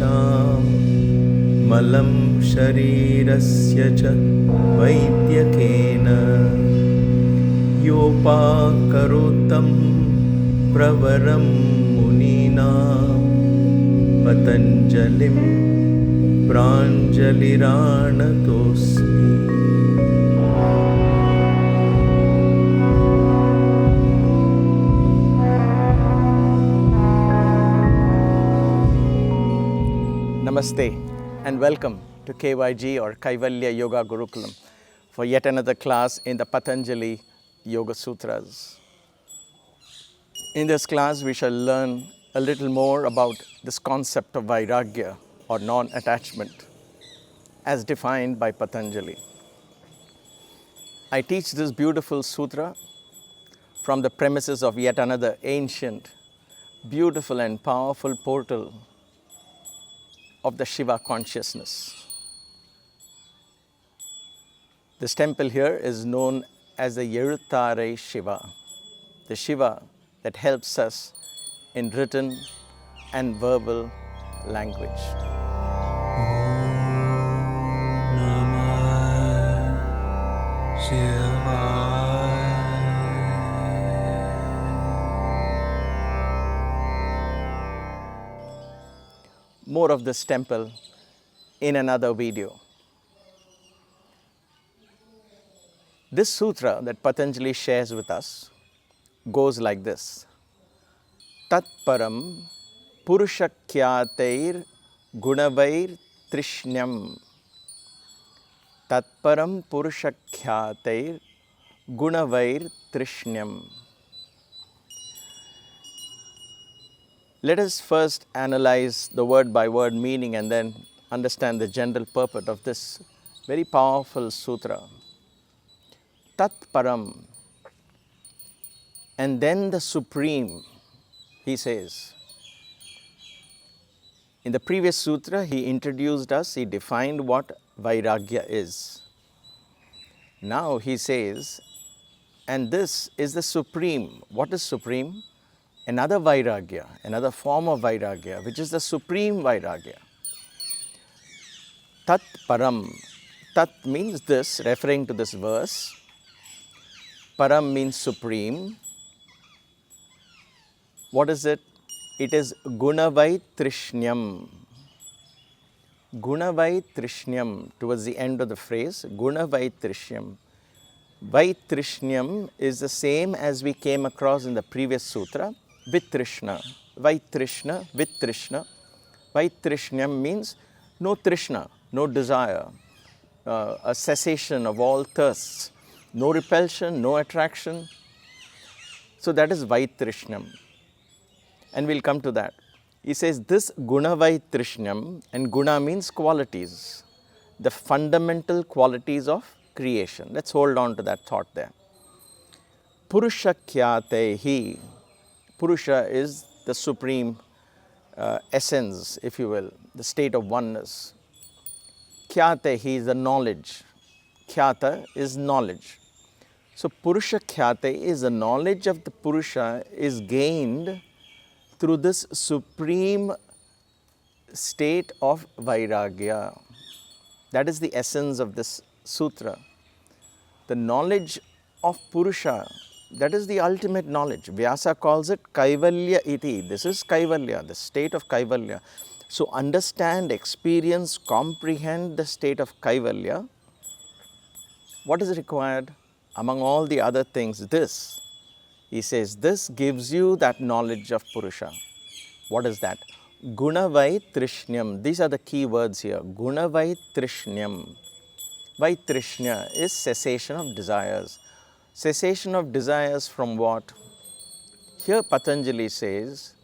येषां मलं शरीरस्य च वैद्यकेन योपाकरोतं प्रवरं मुनीनां पतञ्जलिं प्राञ्जलिरानतोऽस्मि। Namaste and welcome to KYG or Kaivalya Yoga Gurukulam for yet another class in the Patanjali Yoga Sutras. In this class we shall learn a little more about this concept of Vairagya or non-attachment as defined by Patanjali. I teach this beautiful sutra from the premises of yet another ancient, beautiful and powerful portal of the Shiva consciousness. This temple here is known as the Ezhuthari Shiva, the Shiva that helps us in written and verbal language. More of this temple in another video. This sutra that Patanjali shares with us goes like this. Tatparaṃ puraṣakhyāterguṇavaitṛṣṇyam. Tatparaṃ puraṣakhyāterguṇavaitṛṣṇyam. Let us first analyze the word by word meaning and then understand the general purport of this very powerful sutra. Tatparaṃ, and then the supreme, he says. In the previous sutra, he introduced us, he defined what Vairagya is. Now he says, and this is the supreme. What is supreme? Another Vairagya, another form of Vairagya, which is the supreme Vairagya. Tatparaṃ. Tat means this, referring to this verse. Param means supreme. What is it? It is guṇavaitṛṣṇyam. Guṇavaitṛṣṇyam, towards the end of the phrase, guṇavaitṛṣṇyam. Vaitṛṣṇyam is the same as we came across in the previous sutra, vitrishna. Vaitṛṣṇa, vitrishna. Vaitṛṣṇyam means no trishna, no desire, a cessation of all thirsts, no repulsion, no attraction. So that is Vaitṛṣṇyam. And we'll come to that. He says this guṇavaitṛṣṇyam, and guna means qualities, the fundamental qualities of creation. Let's hold on to that thought there. Purusakhyāte. Purusha is the supreme essence, if you will, the state of oneness. Khyāte is the knowledge. Khyāta is knowledge. So purusakhyāte is the knowledge of the Purusha is gained through this supreme state of Vairagya. That is the essence of this sutra. The knowledge of Purusha, that is the ultimate knowledge. Vyasa calls it Kaivalya iti. This is Kaivalya, the state of Kaivalya. So understand, experience, comprehend the state of Kaivalya. What is required? Among all the other things, this. He says, this gives you that knowledge of Purusha. What is that? Guṇavaitṛṣṇyam. These are the key words here. Guṇavaitṛṣṇyam. Vaitṛṣṇya is cessation of desires. Cessation of desires from what? Here Patanjali says,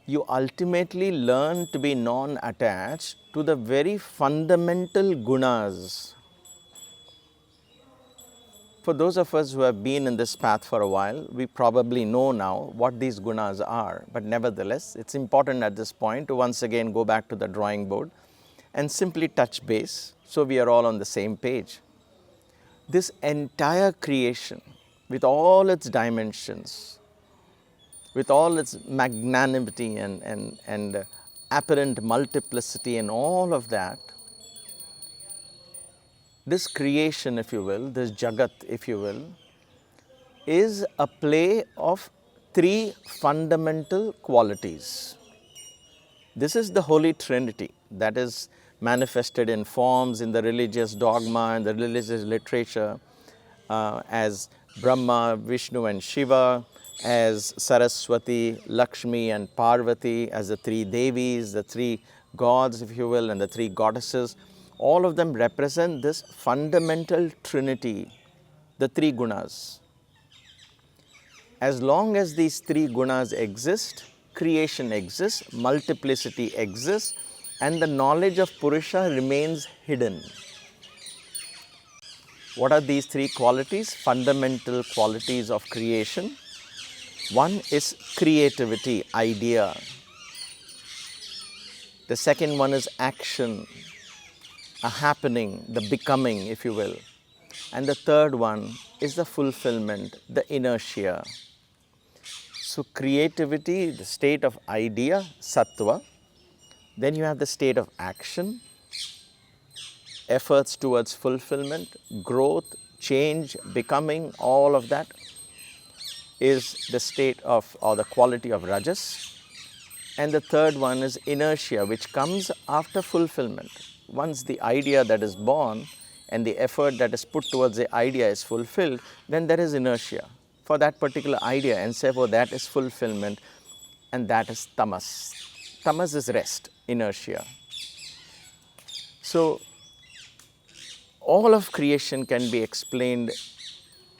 you ultimately learn to be non-attached to the very fundamental gunas. For those of us who have been in this path for a while, we probably know now what these gunas are. But nevertheless, it's important at this point to once again go back to the drawing board and simply touch base so we are all on the same page. This entire creation, with all its dimensions, with all its magnanimity and apparent multiplicity and all of that, this creation, if you will, this jagat, if you will, is a play of three fundamental qualities. This is the Holy Trinity that is manifested in forms in the religious dogma and the religious literature as Brahma, Vishnu and Shiva, as Saraswati, Lakshmi and Parvati, as the three Devis, the three gods, if you will, and the three goddesses. All of them represent this fundamental trinity, the three gunas. As long as these three gunas exist, creation exists, multiplicity exists, and the knowledge of Purusha remains hidden. What are these three qualities? Fundamental qualities of creation. One is creativity, idea. The second one is action, a happening, the becoming, if you will. And the third one is the fulfillment, the inertia. So creativity, the state of idea, sattva. Then you have the state of action, efforts towards fulfillment, growth, change, becoming, all of that is the state of or the quality of rajas. And the third one is inertia, which comes after fulfillment. Once the idea that is born and the effort that is put towards the idea is fulfilled, then there is inertia for that particular idea, and therefore that is fulfillment, and that is tamas. Tamas is rest, inertia. So all of creation can be explained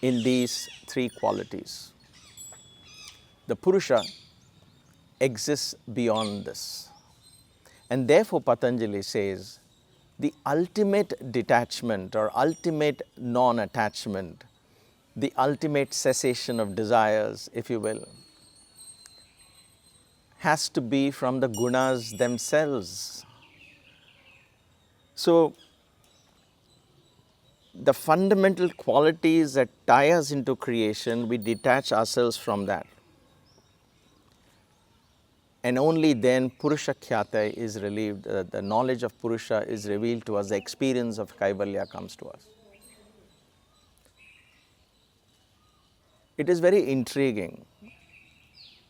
in these three qualities. The Purusha exists beyond this. And therefore Patanjali says the ultimate detachment or ultimate non-attachment, the ultimate cessation of desires, if you will, has to be from the gunas themselves. So the fundamental qualities that tie us into creation, we detach ourselves from that. And only then puraṣakhyāte is relieved, the knowledge of Purusha is revealed to us, the experience of Kaivalya comes to us. It is very intriguing.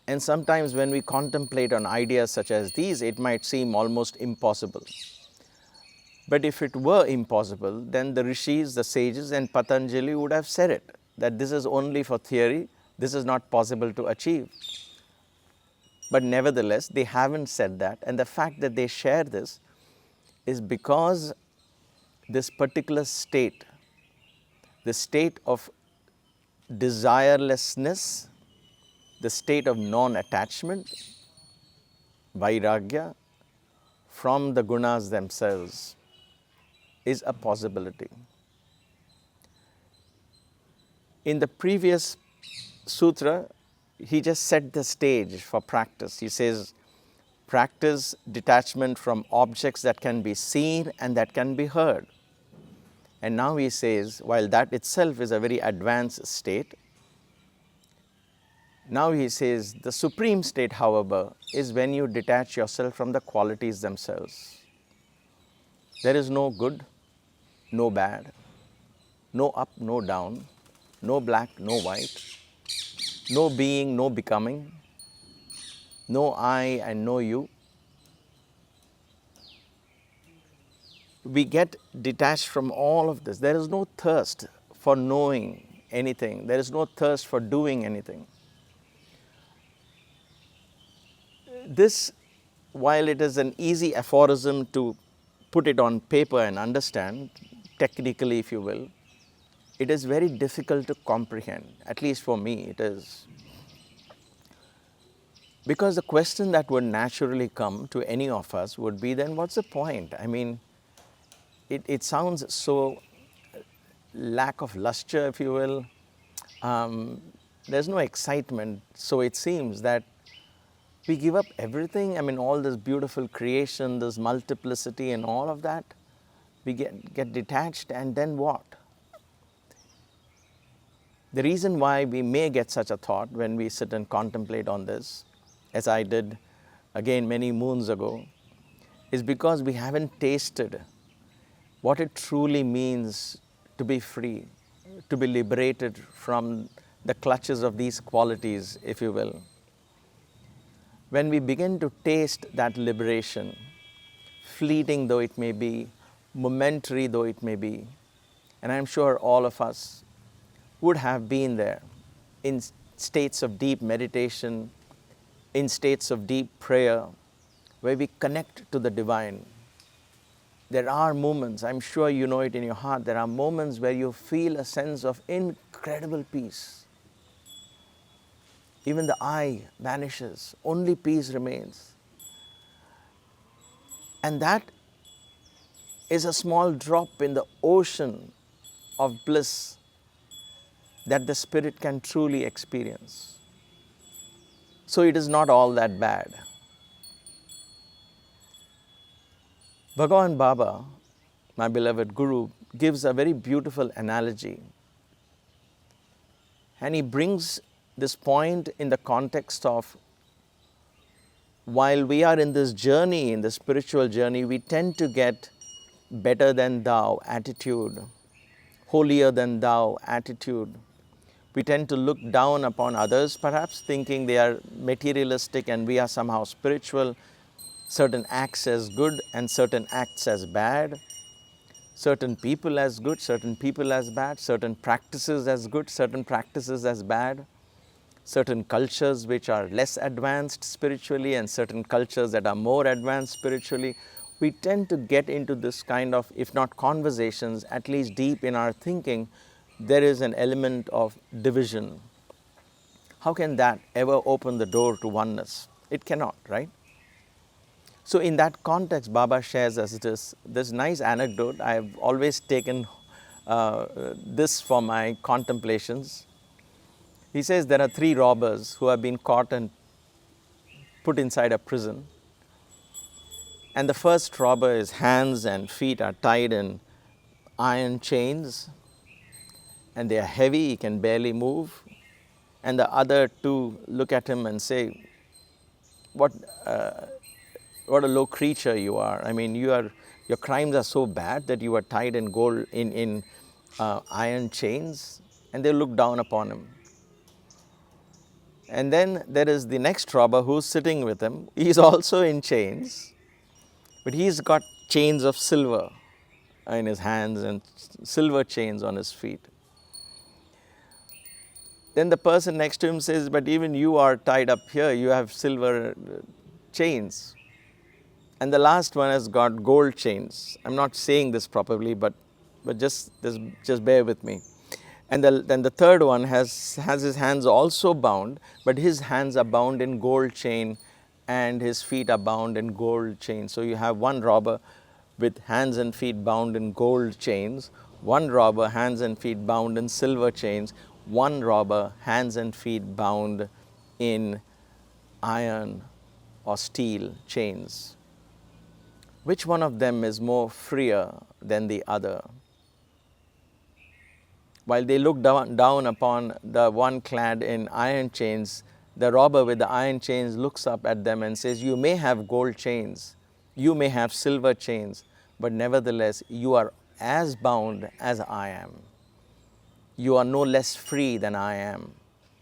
And sometimes when we contemplate on ideas such as these, it might seem almost impossible. But if it were impossible, then the rishis, the sages and Patanjali would have said it, that this is only for theory, this is not possible to achieve. But nevertheless, they haven't said that, and the fact that they share this is because this particular state, the state of desire-lessness, the state of non-attachment, Vairagya, from the gunas themselves, is a possibility. In the previous sutra, he just set the stage for practice. He says, practice detachment from objects that can be seen and that can be heard. And now he says, while that itself is a very advanced state, now he says, the supreme state, however, is when you detach yourself from the qualities themselves. There is no good, no bad, no up, no down, no black, no white, no being, no becoming, no I and no you. We get detached from all of this. There is no thirst for knowing anything. There is no thirst for doing anything. This, while it is an easy aphorism to put it on paper and understand, technically if you will, it is very difficult to comprehend, at least for me it is. Because the question that would naturally come to any of us would be, then what's the point? I mean, it sounds so lack of luster, if you will. There's no excitement, so it seems that we give up everything. I mean, all this beautiful creation, this multiplicity and all of that, we get detached, and then what? The reason why we may get such a thought when we sit and contemplate on this, as I did again many moons ago, is because we haven't tasted what it truly means to be free, to be liberated from the clutches of these qualities, if you will. When we begin to taste that liberation, fleeting though it may be, momentary though it may be, and I'm sure all of us would have been there in states of deep meditation, in states of deep prayer, where we connect to the divine. There are moments, I'm sure you know it in your heart, there are moments where you feel a sense of incredible peace. Even the I vanishes, only peace remains. And that is a small drop in the ocean of bliss that the spirit can truly experience. So it is not all that bad. Bhagavan Baba, my beloved Guru, gives a very beautiful analogy. And he brings this point in the context of, while we are in this journey, in the spiritual journey, we tend to get better than thou attitude, holier than thou attitude. We tend to look down upon others, perhaps thinking they are materialistic and we are somehow spiritual. Certain acts as good and certain acts as bad. Certain people as good, certain people as bad. Certain practices as good, certain practices as bad. Certain cultures which are less advanced spiritually and certain cultures that are more advanced spiritually. We tend to get into this kind of, if not conversations, at least deep in our thinking, there is an element of division. How can that ever open the door to oneness? It cannot, right? So in that context, Baba shares us this nice anecdote. I have always taken this for my contemplations. He says there are 3 robbers who have been caught and put inside a prison. And the first robber, his hands and feet are tied in iron chains and they are heavy, he can barely move. And the other 2 look at him and say, what a low creature you are. I mean, your crimes are so bad that you are tied in gold in iron chains, and they look down upon him. And then there is the next robber who's sitting with him. He's also in chains, but he's got chains of silver in his hands and silver chains on his feet. Then the person next to him says, but even you are tied up here, you have silver chains. And the last one has got gold chains. I'm not saying this properly, but just bear with me. And then the third one has his hands also bound, but his hands are bound in gold chain and his feet are bound in gold chain. So you have one robber with hands and feet bound in gold chains, one robber hands and feet bound in silver chains, one robber hands and feet bound in iron or steel chains. Which one of them is more freer than the other? While they look down upon the one clad in iron chains, the robber with the iron chains looks up at them and says, you may have gold chains, you may have silver chains, but nevertheless you are as bound as I am. You are no less free than I am.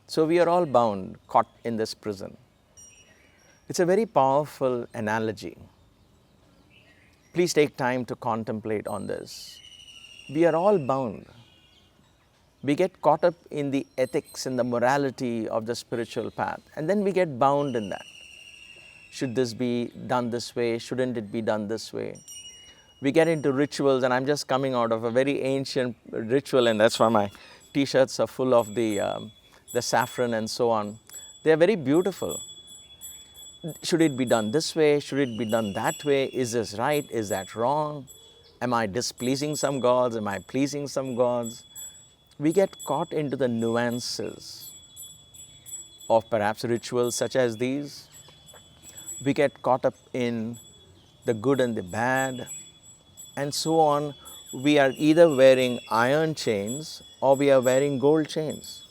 So we are all bound, caught in this prison. It's a very powerful analogy. Please take time to contemplate on this. We are all bound. We get caught up in the ethics and the morality of the spiritual path, and then we get bound in that. Should this be done this way? Shouldn't it be done this way? We get into rituals, and I'm just coming out of a very ancient ritual, and that's why my t-shirts are full of the saffron and so on. They are very beautiful. Should it be done this way? Should it be done that way? Is this right? Is that wrong? Am I displeasing some gods? Am I pleasing some gods? We get caught into the nuances of perhaps rituals such as these. We get caught up in the good and the bad, and so on. We are either wearing iron chains or we are wearing gold chains.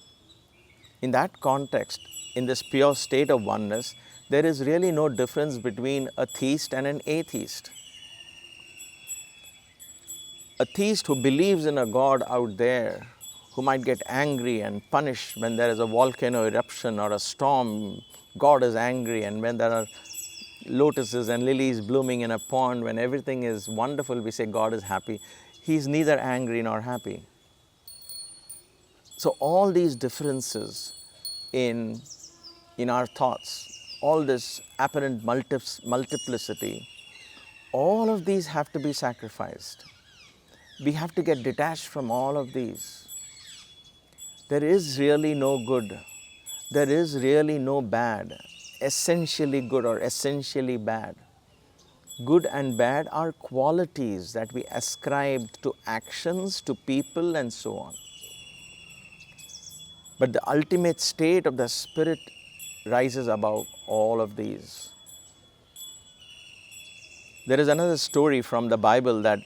In that context, in this pure state of oneness, there is really no difference between a theist and an atheist. A theist who believes in a God out there, who might get angry and punish when there is a volcano eruption or a storm, God is angry, and when there are lotuses and lilies blooming in a pond, when everything is wonderful, we say God is happy. He is neither angry nor happy. So all these differences in our thoughts, all this apparent multiplicity, all of these have to be sacrificed. We have to get detached from all of these. There is really no good. There is really no bad, essentially good or essentially bad. Good and bad are qualities that we ascribe to actions, to people, and so on. But the ultimate state of the spirit rises above all of these. There is another story from the Bible that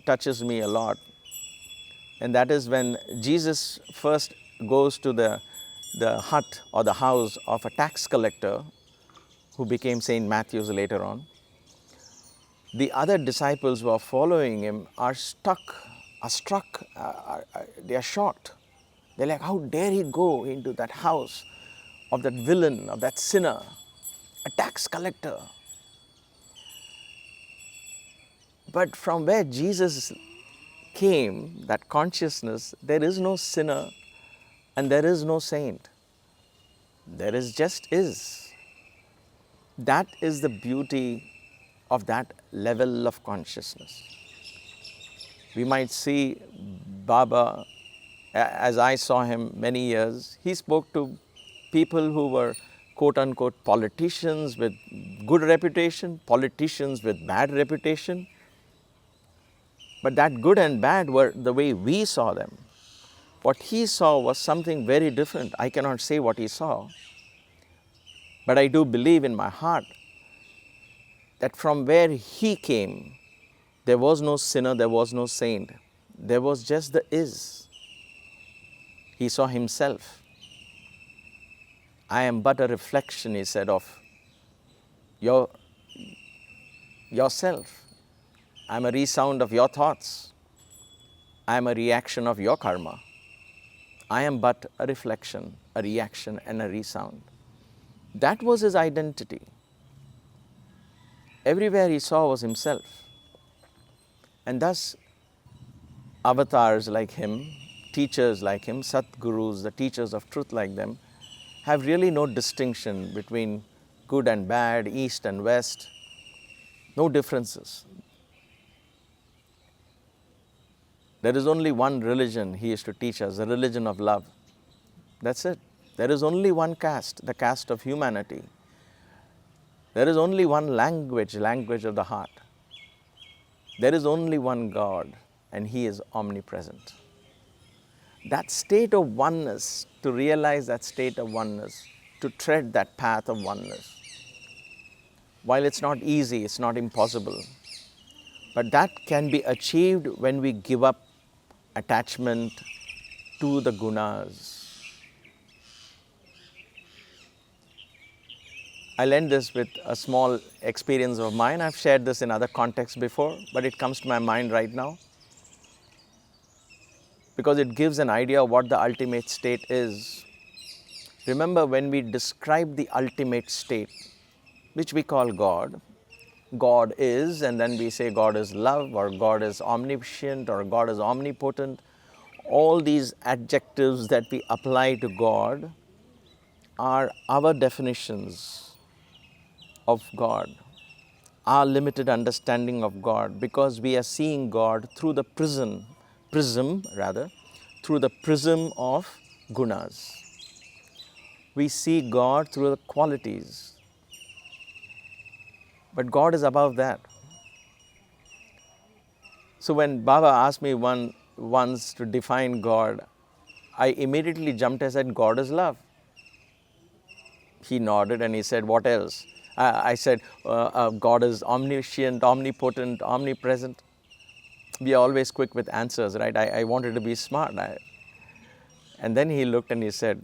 touches me a lot, and that is when Jesus first goes to the hut or the house of a tax collector who became Saint Matthew's later on. The other disciples who are following him are they are shocked. They're like, how dare he go into that house of that villain, of that sinner, a tax collector? But from where Jesus came, that consciousness, there is no sinner and there is no saint. There is just is. That is the beauty of that level of consciousness. We might see Baba, as I saw him many years, he spoke to people who were quote unquote politicians with good reputation, politicians with bad reputation. But that good and bad were the way we saw them. What he saw was something very different. I cannot say what he saw, but I do believe in my heart that from where he came, there was no sinner, there was no saint. There was just the is. He saw himself. I am but a reflection, he said, of yourself. I am a resound of your thoughts. I am a reaction of your karma. I am but a reflection, a reaction, and a resound. That was his identity. Everywhere he saw was himself. And thus, avatars like him, teachers like him, Satgurus, the teachers of truth like them, have really no distinction between good and bad, east and west, no differences. There is only one religion he used to teach us, the religion of love. That's it. There is only one caste, the caste of humanity. There is only one language, language of the heart. There is only one God, and He is omnipresent. That state of oneness, to realize that state of oneness, to tread that path of oneness, while it's not easy, it's not impossible, but that can be achieved when we give up attachment to the gunas. I'll end this with a small experience of mine. I've shared this in other contexts before, but it comes to my mind right now because it gives an idea of what the ultimate state is. Remember, when we describe the ultimate state, which we call God, God is, and then we say God is love, or God is omniscient, or God is omnipotent. All these adjectives that we apply to God are our definitions of God, our limited understanding of God, because we are seeing God through the prism through the prism of gunas. We see God through the qualities, but God is above that. So when Baba asked me once to define God, I immediately jumped and said, God is love. He nodded and he said, what else? I said, God is omniscient, omnipotent, omnipresent. We are always quick with answers, right? I wanted to be smart. And then he looked and he said,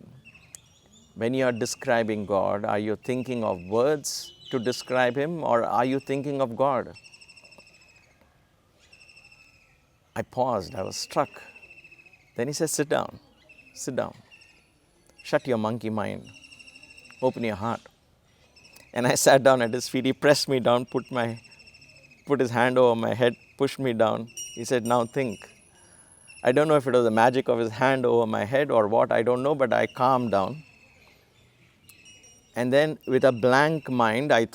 When you are describing God, are you thinking of words to describe Him, or are you thinking of God? I paused, I was struck. Then he said, sit down, shut your monkey mind, open your heart. And I sat down at his feet. He pressed me down, put his hand over my head, pushed me down. He said, now think. I don't know if it was the magic of his hand over my head or what, I don't know, but I calmed down. And then with a blank mind, I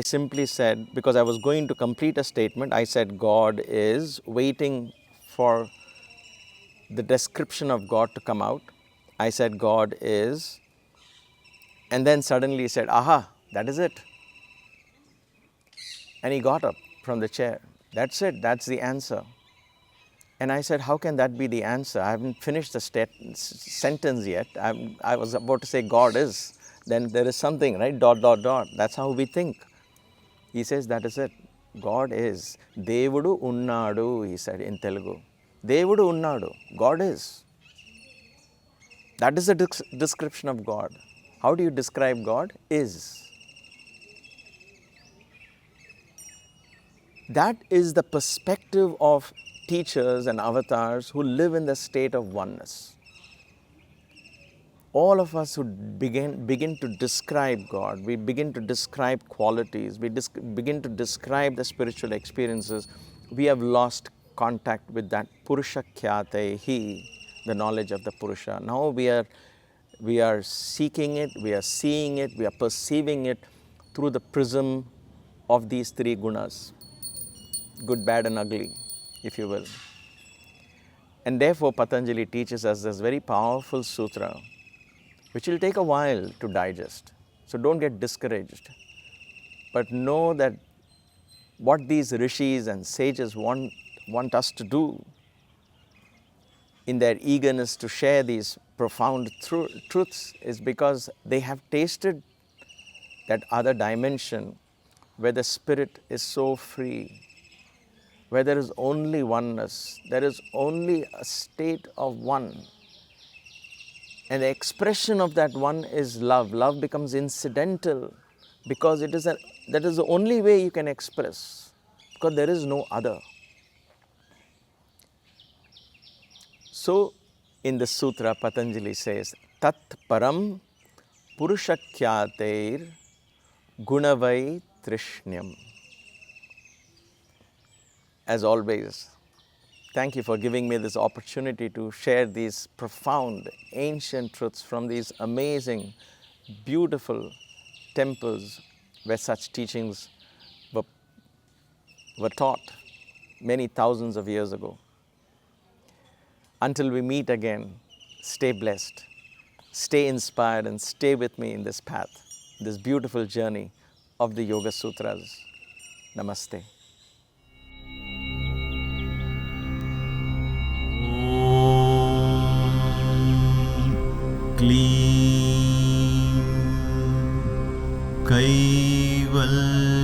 simply said, because I was going to complete a statement, I said, God is waiting for the description of God to come out. I said, God is, and then suddenly he said, aha, that is it. And he got up from the chair. That's it, that's the answer. And I said, how can that be the answer? I haven't finished the sentence yet. I was about to say God is. Then there is something, right? ... That's how we think. He says, that is it. God is. Devudu unnadu, he said in Telugu. Devudu unnadu. God is. That is the description of God. How do you describe God? Is. That is the perspective of teachers and avatars who live in the state of oneness. All of us who begin to describe God, we begin to describe qualities, we begin to describe the spiritual experiences, we have lost contact with that puruṣakhyāte, the knowledge of the Purusha. Now we are seeking it, we are seeing it, we are perceiving it through the prism of these three gunas, good, bad and ugly, if you will. And therefore Patanjali teaches us this very powerful sutra, which will take a while to digest. So don't get discouraged. But know that what these rishis and sages want us to do in their eagerness to share these profound truths is because they have tasted that other dimension where the spirit is so free, where there is only oneness, there is only a state of one. And the expression of that one is love. Love becomes incidental because that is the only way you can express, because there is no other. So, in the sutra, Patanjali says, tatparaṃ puraṣakhyāterguṇavaitṛṣṇyam. As always, thank you for giving me this opportunity to share these profound, ancient truths from these amazing, beautiful temples where such teachings were taught many thousands of years ago. Until we meet again, stay blessed, stay inspired, and stay with me in this path, this beautiful journey of the Yoga Sutras. Namaste. क्लीं कैवल्य